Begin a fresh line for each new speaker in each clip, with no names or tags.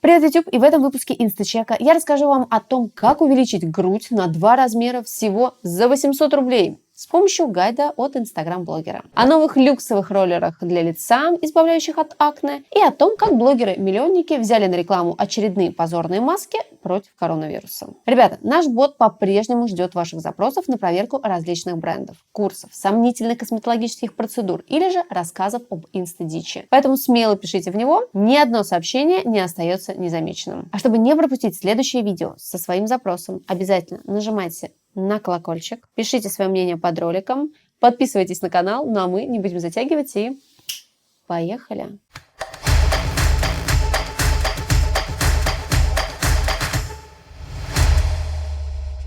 Привет, YouTube! И в этом выпуске Инстачека я расскажу вам о том, как увеличить грудь на 2 размера всего за 800 рублей с помощью гайда от инстаграм-блогера, о новых люксовых роллерах для лица, избавляющих от акне, и о том, как блогеры-миллионники взяли на рекламу очередные позорные маски против коронавируса. Ребята, наш бот по-прежнему ждет ваших запросов на проверку различных брендов, курсов, сомнительных косметологических процедур или же рассказов об инстадичи. Поэтому смело пишите в него, ни одно сообщение не остается незамеченным. А чтобы не пропустить следующее видео со своим запросом, обязательно нажимайте на колокольчик, пишите свое мнение под роликом, подписывайтесь на канал, ну а мы не будем затягивать и поехали!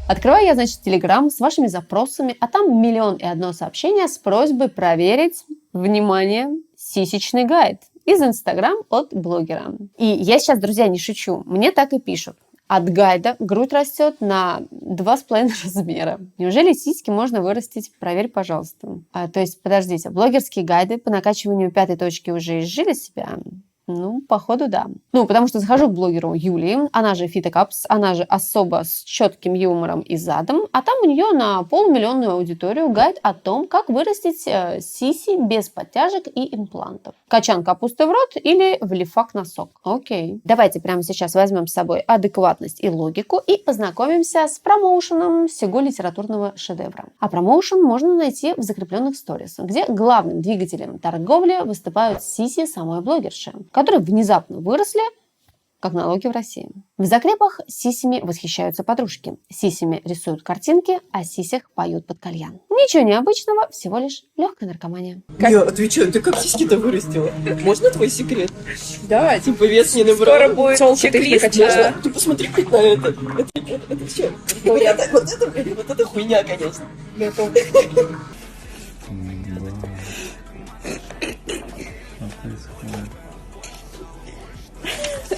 Открываю я, значит, Telegram с вашими запросами, а там 1 000 001 сообщение с просьбой проверить, внимание, сисечный гайд из Instagram от блогера. И я сейчас, друзья, не шучу, мне так и пишут. От гайда грудь растет на 2,5 размера. Неужели сиськи можно вырастить? Проверь, пожалуйста. То есть, подождите, блогерские гайды по накачиванию 5-й точки уже изжили себя? Ну, походу, да. Ну, потому что захожу к блогеру Юлии, она же Фитокапс, она же особо с четким юмором и задом, а там у нее на 500 000 аудиторию гайд о том, как вырастить сиси без подтяжек и имплантов. Качан капусты в рот или в лифак на сок. Окей. Давайте прямо сейчас возьмем с собой адекватность и логику и познакомимся с промоушеном сего литературного шедевра. А промоушен можно найти в закрепленных сторис, где главным двигателем торговли выступают сиси самой блогерши, которые внезапно выросли, как налоги в России. В закрепах сисями восхищаются подружки. Сисями рисуют картинки, а сисях поют под кальян. Ничего необычного, всего лишь легкая наркомания.
Я отвечаю, ты как сиськи-то вырастила? Можно твой секрет? Да, типа вес не набрал.
Скоро будет чек-лист.
Можно? Ты посмотри хоть на это. Это что? Говорят, вот это хуйня, конечно.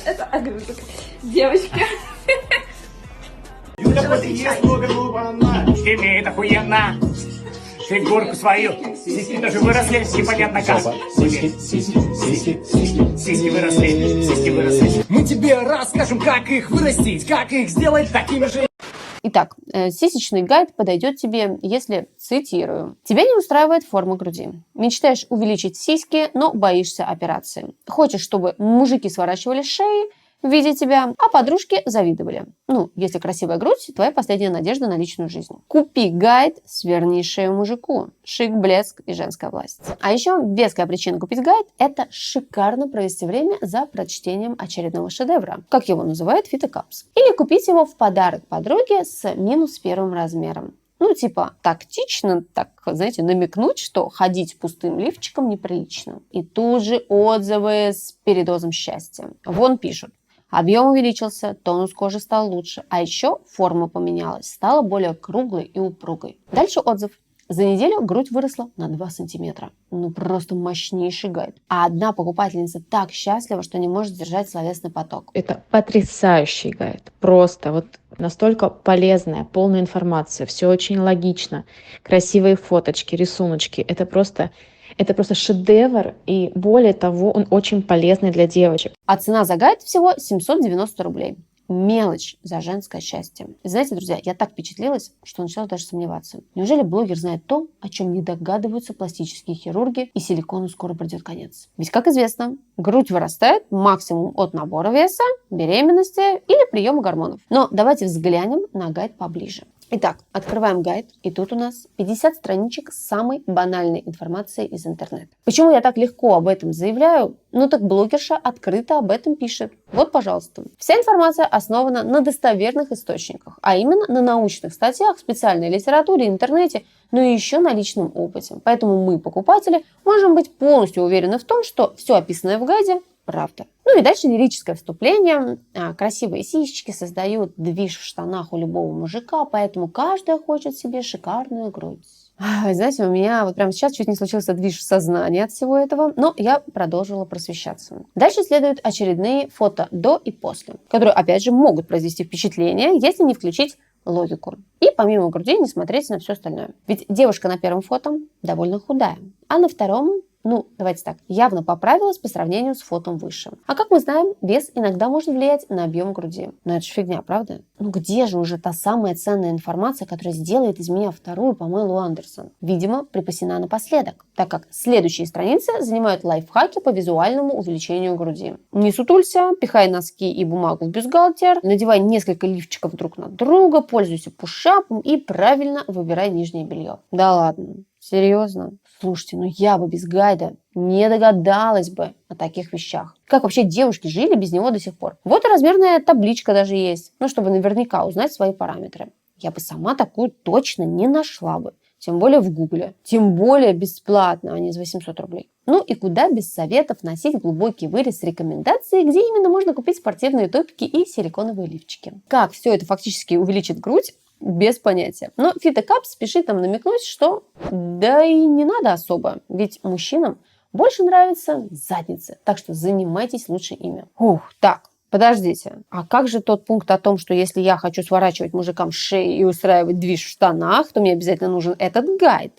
Это огрызок. Девочки.
Юля подъезд, много глубина. Имеет охуенно. Фигурку свою. Сиськи тоже выросли, непонятно как. Сиськи выросли. Мы тебе расскажем, как их вырастить, как их сделать такими же.
Итак, сисечный гайд подойдет тебе, если, цитирую, «Тебя не устраивает форма груди. Мечтаешь увеличить сиськи, но боишься операции. Хочешь, чтобы мужики сворачивали шеи, видя тебя, а подружки завидовали. Ну, если красивая грудь, твоя последняя надежда на личную жизнь. Купи гайд, сверни шею мужику. Шик, блеск и женская власть». А еще веская причина купить гайд – это шикарно провести время за прочтением очередного шедевра, как его называет Фитокапс. Или купить его в подарок подруге с -1 размером. Ну, типа, тактично, так, знаете, намекнуть, что ходить пустым лифчиком неприлично. И тут же отзывы с передозом счастья. Вон пишут. Объем увеличился, тонус кожи стал лучше, а еще форма поменялась, стала более круглой и упругой. Дальше отзыв. За неделю грудь выросла на 2 сантиметра. Ну, просто мощнейший гайд. А одна покупательница так счастлива, что не может сдержать словесный поток.
Это потрясающий гайд. Просто вот настолько полезная, полная информация. Все очень логично. Красивые фоточки, рисуночки. Это просто шедевр. И более того, он очень полезный для девочек.
А цена за гайд всего 790 рублей. Мелочь за женское счастье. И знаете, друзья, я так впечатлилась, что начала даже сомневаться. Неужели блогер знает то, о чем не догадываются пластические хирурги, и силикону скоро придет конец? Ведь, как известно, грудь вырастает максимум от набора веса, беременности или приема гормонов. Но давайте взглянем на гайд поближе. Итак, открываем гайд, и тут у нас 50 страничек самой банальной информации из интернета. Почему я так легко об этом заявляю? Ну так блогерша открыто об этом пишет. Вот, пожалуйста. Вся информация основана на достоверных источниках, а именно на научных статьях, специальной литературе, интернете, но и еще на личном опыте. Поэтому мы, покупатели, можем быть полностью уверены в том, что все описанное в гайде правда. Ну и дальше лирическое вступление. Красивые сисечки создают движ в штанах у любого мужика, поэтому каждая хочет себе шикарную грудь. Знаете, у меня вот прямо сейчас чуть не случился движ в сознании от всего этого, но я продолжила просвещаться. Дальше следуют очередные фото до и после, которые, опять же, могут произвести впечатление, если не включить логику. И помимо груди не смотреть на все остальное. Ведь девушка на первом фото довольно худая, а на втором Ну, давайте так, явно поправилась по сравнению с фото выше. А как мы знаем, вес иногда может влиять на объем груди. Но это же фигня, правда? Ну где же уже та самая ценная информация, которая сделает из меня вторую Памелу Андерсон? Видимо, припасена напоследок, так как следующие страницы занимают лайфхаки по визуальному увеличению груди. Не сутулься, пихай носки и бумагу в бюстгальтер, надевай несколько лифчиков друг на друга, пользуйся пушапом и правильно выбирай нижнее белье. Да ладно, серьезно? Слушайте, ну я бы без гайда не догадалась бы о таких вещах. Как вообще девушки жили без него до сих пор? Вот и размерная табличка даже есть, ну чтобы наверняка узнать свои параметры. Я бы сама такую точно не нашла бы. Тем более в Гугле. Тем более бесплатно, а не за 800 рублей. Ну и куда без советов носить глубокий вырез с рекомендацией, где именно можно купить спортивные топики и силиконовые лифчики. Как все это фактически увеличит грудь? Без понятия. Но Фитокап спешит нам намекнуть, что да и не надо особо, ведь мужчинам больше нравятся задницы, так что занимайтесь лучше ими. Так, подождите, а как же тот пункт о том, что если я хочу сворачивать мужикам шеи и устраивать движ в штанах, то мне обязательно нужен этот гайд?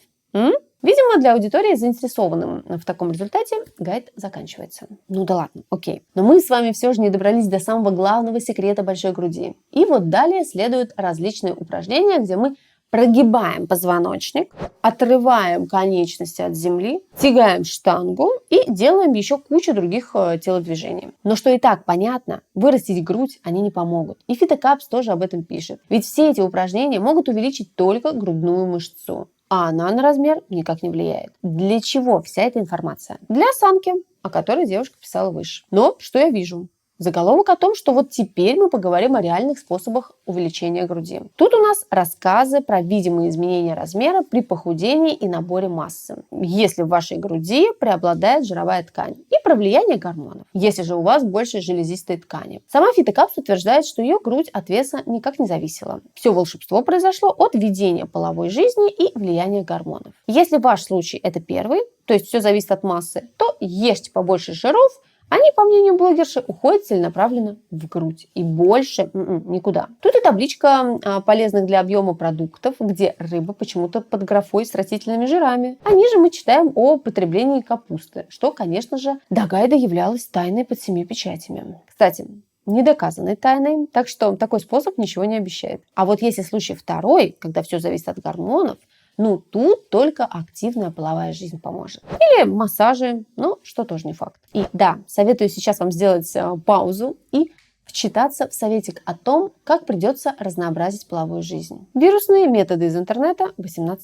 Видимо, для аудитории, заинтересованным в таком результате, гайд заканчивается. Ну да ладно, окей. Но мы с вами все же не добрались до самого главного секрета большой груди. И вот далее следуют различные упражнения, где мы прогибаем позвоночник, отрываем конечности от земли, тягаем штангу и делаем еще кучу других телодвижений. Но что и так понятно, вырастить грудь они не помогут. И Фитокапс тоже об этом пишет. Ведь все эти упражнения могут увеличить только грудную мышцу. А она на размер никак не влияет. Для чего вся эта информация? Для осанки, о которой девушка писала выше. Но что я вижу? Заголовок о том, что вот теперь мы поговорим о реальных способах увеличения груди. Тут у нас рассказы про видимые изменения размера при похудении и наборе массы, если в вашей груди преобладает жировая ткань, и про влияние гормонов, если же у вас больше железистой ткани. Сама Фитокапс утверждает, что ее грудь от веса никак не зависела. Все волшебство произошло от ведения половой жизни и влияния гормонов. Если ваш случай это первый, то есть все зависит от массы, то ешьте побольше жиров. Они, по мнению блогерши, уходят целенаправленно в грудь и больше никуда. Тут и табличка полезных для объема продуктов, где рыба почему-то под графой с растительными жирами. А ниже мы читаем о потреблении капусты, что, конечно же, до гайда являлось тайной под 7 печатями. Кстати, недоказанной тайной, так что такой способ ничего не обещает. А вот если случай второй, когда все зависит от гормонов, ну, тут только активная половая жизнь поможет. Или массажи, ну, что тоже не факт. И да, советую сейчас вам сделать паузу и вчитаться в советик о том, как придется разнообразить половую жизнь. Вирусные методы из интернета 18+.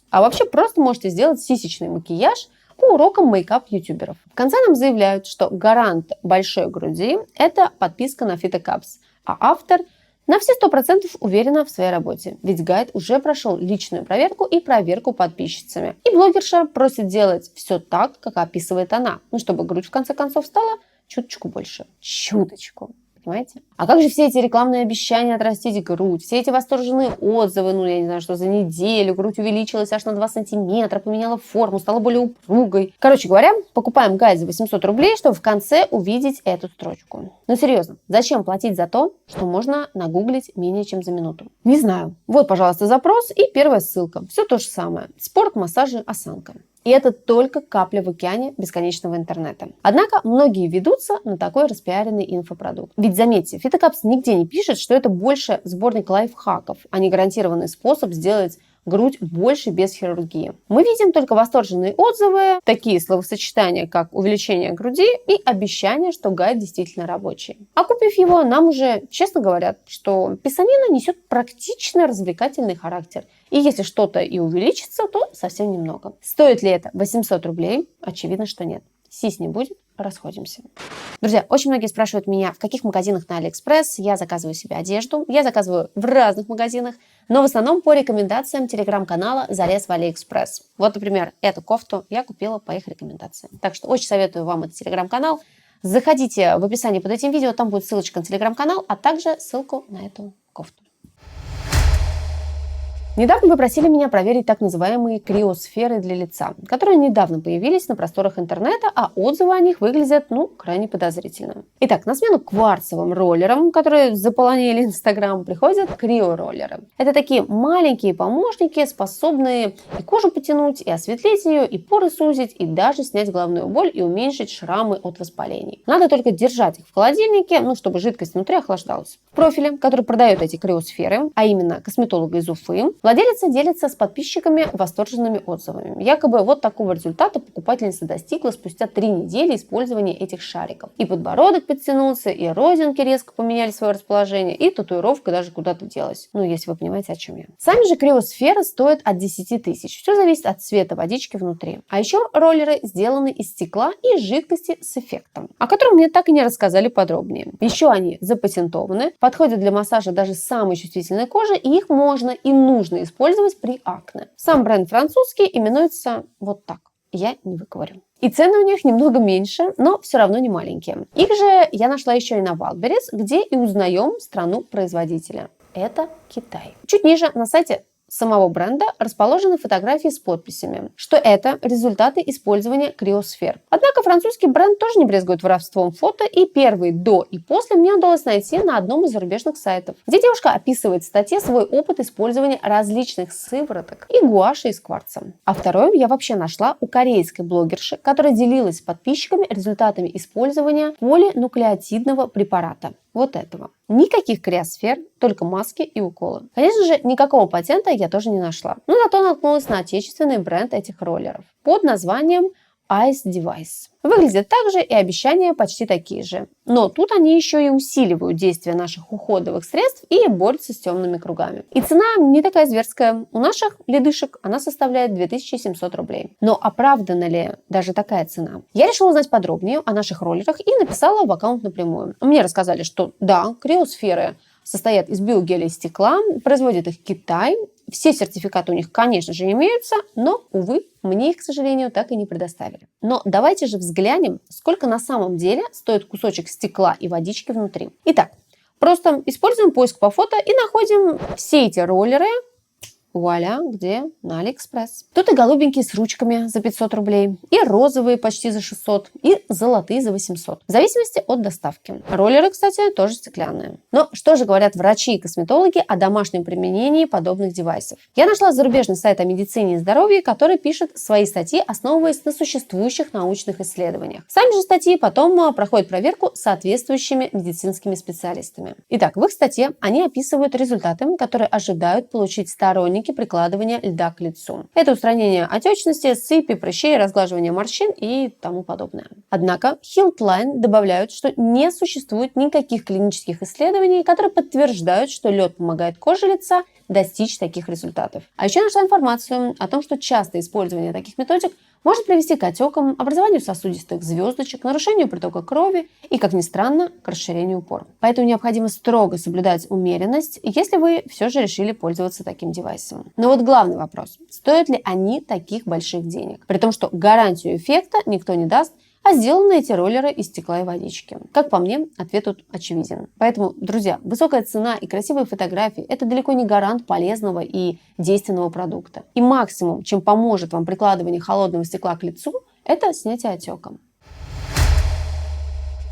А вообще просто можете сделать сисечный макияж по урокам мейкап-ютуберов. В конце нам заявляют, что гарант большой груди – это подписка на Фитокапс, а автор – на все 100% уверена в своей работе, ведь гайд уже прошел личную проверку и проверку подписчицами. И блогерша просит делать все так, как описывает она, чтобы грудь в конце концов стала чуточку больше. Чуточку. Понимаете? А как же все эти рекламные обещания отрастить грудь, все эти восторженные отзывы, ну я не знаю, что за неделю грудь увеличилась аж на 2 сантиметра, поменяла форму, стала более упругой. Короче говоря, покупаем гайд за 800 рублей, чтобы в конце увидеть эту строчку. Но серьезно, зачем платить за то, что можно нагуглить менее чем за минуту? Не знаю. Вот, пожалуйста, запрос и первая ссылка. Все то же самое. Спорт, массажи, осанка. И это только капля в океане бесконечного интернета. Однако многие ведутся на такой распиаренный инфопродукт. Ведь заметьте, Фитокапс нигде не пишет, что это больше сборник лайфхаков, а не гарантированный способ сделать грудь больше без хирургии. Мы видим только восторженные отзывы, такие словосочетания, как увеличение груди и обещание, что гайд действительно рабочий. А купив его, нам уже честно говорят, что писанина несет практично развлекательный характер. И если что-то и увеличится, то совсем немного. Стоит ли это 800 рублей? Очевидно, что нет. Сись не будет, расходимся. Друзья, очень многие спрашивают меня, в каких магазинах на Алиэкспресс я заказываю себе одежду. Я заказываю в разных магазинах, но в основном по рекомендациям телеграм-канала «Залез в Алиэкспресс». Вот, например, эту кофту я купила по их рекомендациям. Так что очень советую вам этот телеграм-канал. Заходите в описании под этим видео, там будет ссылочка на телеграм-канал, а также ссылку на эту кофту. Недавно вы просили меня проверить так называемые криосферы для лица, которые недавно появились на просторах интернета, а отзывы о них выглядят, крайне подозрительно. Итак, на смену кварцевым роллерам, которые заполонили Инстаграм, приходят криороллеры. Это такие маленькие помощники, способные и кожу потянуть, и осветлить ее, и поры сузить, и даже снять головную боль и уменьшить шрамы от воспалений. Надо только держать их в холодильнике, чтобы жидкость внутри охлаждалась. В профиле, который продает эти криосферы, а именно косметолога из Уфы, владелица делится с подписчиками восторженными отзывами. Якобы вот такого результата покупательница достигла спустя 3 недели использования этих шариков. И подбородок подтянулся, и родинки резко поменяли свое расположение, и татуировка даже куда-то делась. Если вы понимаете, о чем я. Сами же криосферы стоят от 10 тысяч. Все зависит от цвета водички внутри. А еще роллеры сделаны из стекла и жидкости с эффектом, о котором мне так и не рассказали подробнее. Еще они запатентованы, подходят для массажа даже самой чувствительной кожи, и их можно и нужно использовать при акне. Сам бренд французский именуется вот так. Я не выговорю. И цены у них немного меньше, но все равно не маленькие. Их же я нашла еще и на Wildberries, где и узнаем страну производителя. Это Китай. Чуть ниже на сайте самого бренда расположены фотографии с подписями, что это результаты использования криосфер. Однако французский бренд тоже не брезгует воровством фото, и первые до и после мне удалось найти на одном из зарубежных сайтов, где девушка описывает в статье свой опыт использования различных сывороток и гуаши из кварца. А второе я вообще нашла у корейской блогерши, которая делилась с подписчиками результатами использования полинуклеотидного препарата. Вот этого. Никаких криосфер, только маски и уколы. Конечно же, никакого патента я тоже не нашла. Но зато наткнулась на отечественный бренд этих роллеров под названием Ice Device. Выглядят так же, и обещания почти такие же. Но тут они еще и усиливают действие наших уходовых средств и борются с темными кругами. И цена не такая зверская. У наших ледышек она составляет 2700 рублей. Но оправдана ли даже такая цена? Я решила узнать подробнее о наших роллерах и написала в аккаунт напрямую. Мне рассказали, что да, криосферы состоят из биогеля и стекла, производит их Китай. Все сертификаты у них, конечно же, имеются, но, увы, мне их, к сожалению, так и не предоставили. Но давайте же взглянем, сколько на самом деле стоит кусочек стекла и водички внутри. Итак, просто используем поиск по фото и находим все эти роллеры. Вуаля, где? На Алиэкспресс. Тут и голубенькие с ручками за 500 рублей, и розовые почти за 600, и золотые за 800. В зависимости от доставки. Роллеры, кстати, тоже стеклянные. Но что же говорят врачи и косметологи о домашнем применении подобных девайсов? Я нашла зарубежный сайт о медицине и здоровье, который пишет свои статьи, основываясь на существующих научных исследованиях. Сами же статьи потом проходят проверку соответствующими медицинскими специалистами. Итак, в их статье они описывают результаты, которые ожидают получить сторонники прикладывания льда к лицу. Это устранение отечности, сыпи, прыщей, разглаживание морщин и тому подобное. Однако Healthline добавляют, что не существует никаких клинических исследований, которые подтверждают, что лед помогает коже лица достичь таких результатов. А еще нашла информацию о том, что частое использование таких методик может привести к отекам, образованию сосудистых звездочек, нарушению притока крови и, как ни странно, к расширению пор. Поэтому необходимо строго соблюдать умеренность, если вы все же решили пользоваться таким девайсом. Но вот главный вопрос: стоят ли они таких больших денег? При том, что гарантию эффекта никто не даст, а сделаны эти роллеры из стекла и водички. Как по мне, ответ тут очевиден. Поэтому, друзья, высокая цена и красивые фотографии – это далеко не гарант полезного и действенного продукта. И максимум, чем поможет вам прикладывание холодного стекла к лицу, это снятие отека.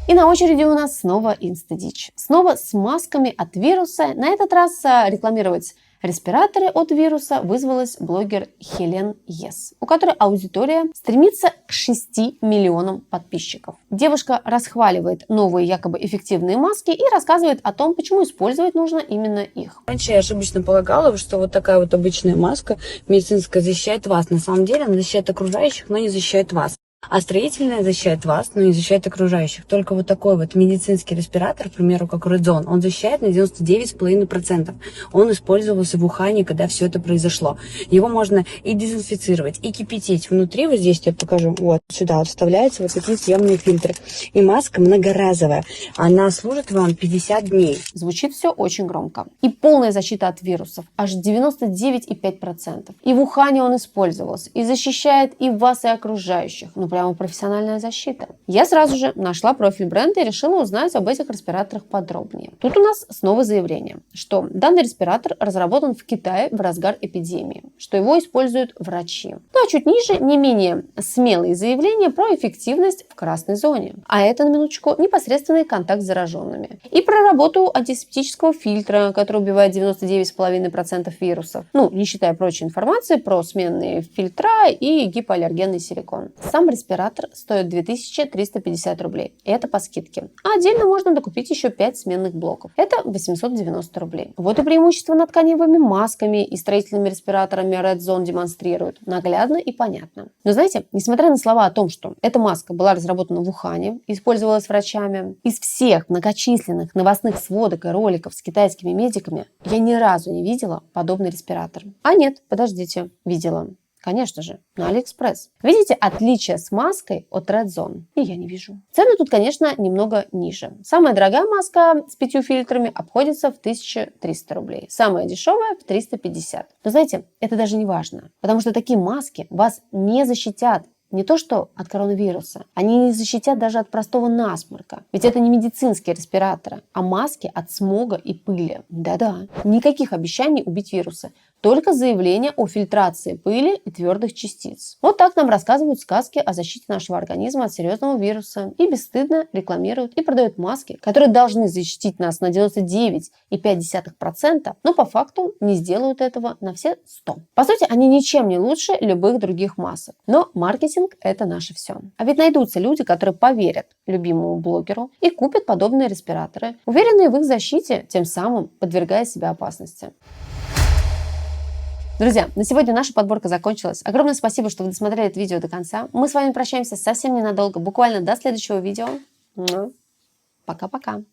И на очереди у нас снова Инстадич. Снова с масками от вируса. На этот раз рекламировать респираторы от вируса вызвалась блогер Хелен Ес, у которой аудитория стремится к 6 миллионам подписчиков. Девушка расхваливает новые якобы эффективные маски и рассказывает о том, почему использовать нужно именно их.
Раньше я ошибочно полагала, что вот такая вот обычная маска медицинская защищает вас. На самом деле она защищает окружающих, но не защищает вас. А строительная защищает вас, но не защищает окружающих. Только вот такой вот медицинский респиратор, к примеру, как Редзон, он защищает на 99,5%. Он использовался в Ухане, когда все это произошло. Его можно и дезинфицировать, и кипятить. Внутри, вот здесь я покажу, вот сюда вот вставляются вот такие съемные фильтры. И маска многоразовая. Она служит вам 50 дней.
Звучит все очень громко. И полная защита от вирусов. Аж 99,5%. И в Ухане он использовался. И защищает и вас, и окружающих. Но прямо профессиональная защита. Я сразу же нашла профиль бренда и решила узнать об этих респираторах подробнее. Тут у нас снова заявление, что данный респиратор разработан в Китае в разгар эпидемии, что его используют врачи. Ну а чуть ниже не менее смелые заявления про эффективность в красной зоне. А это, на минуточку, непосредственный контакт с зараженными. И про работу антисептического фильтра, который убивает 99,5% вирусов. Ну, не считая прочей информации про сменные фильтра и гипоаллергенный силикон. Сам респиратор стоит 2350 рублей. Это по скидке. А отдельно можно докупить еще 5 сменных блоков. Это 890 рублей. Вот и преимущество над тканевыми масками и строительными респираторами Red Zone демонстрируют. Наглядно и понятно. Но знаете, несмотря на слова о том, что эта маска была разработана в Ухане, использовалась врачами, из всех многочисленных новостных сводок и роликов с китайскими медиками я ни разу не видела подобный респиратор. А нет, подождите, видела. Конечно же, на Алиэкспресс. Видите отличие с маской от Red Zone? И я не вижу. Цены тут, конечно, немного ниже. Самая дорогая маска с 5 фильтрами обходится в 1300 рублей. Самая дешевая в 350. Но знаете, это даже не важно, потому что такие маски вас не защитят. Не то что от коронавируса, они не защитят даже от простого насморка. Ведь это не медицинские респираторы, а маски от смога и пыли. Да-да, никаких обещаний убить вирусы. Только заявление о фильтрации пыли и твердых частиц. Вот так нам рассказывают сказки о защите нашего организма от серьезного вируса и бесстыдно рекламируют и продают маски, которые должны защитить нас на 99,5%, но по факту не сделают этого на все 100. По сути, они ничем не лучше любых других масок. Но маркетинг – это наше все. А ведь найдутся люди, которые поверят любимому блогеру и купят подобные респираторы, уверенные в их защите, тем самым подвергая себя опасности. Друзья, на сегодня наша подборка закончилась. Огромное спасибо, что вы досмотрели это видео до конца. Мы с вами прощаемся совсем ненадолго, буквально до следующего видео. Пока-пока.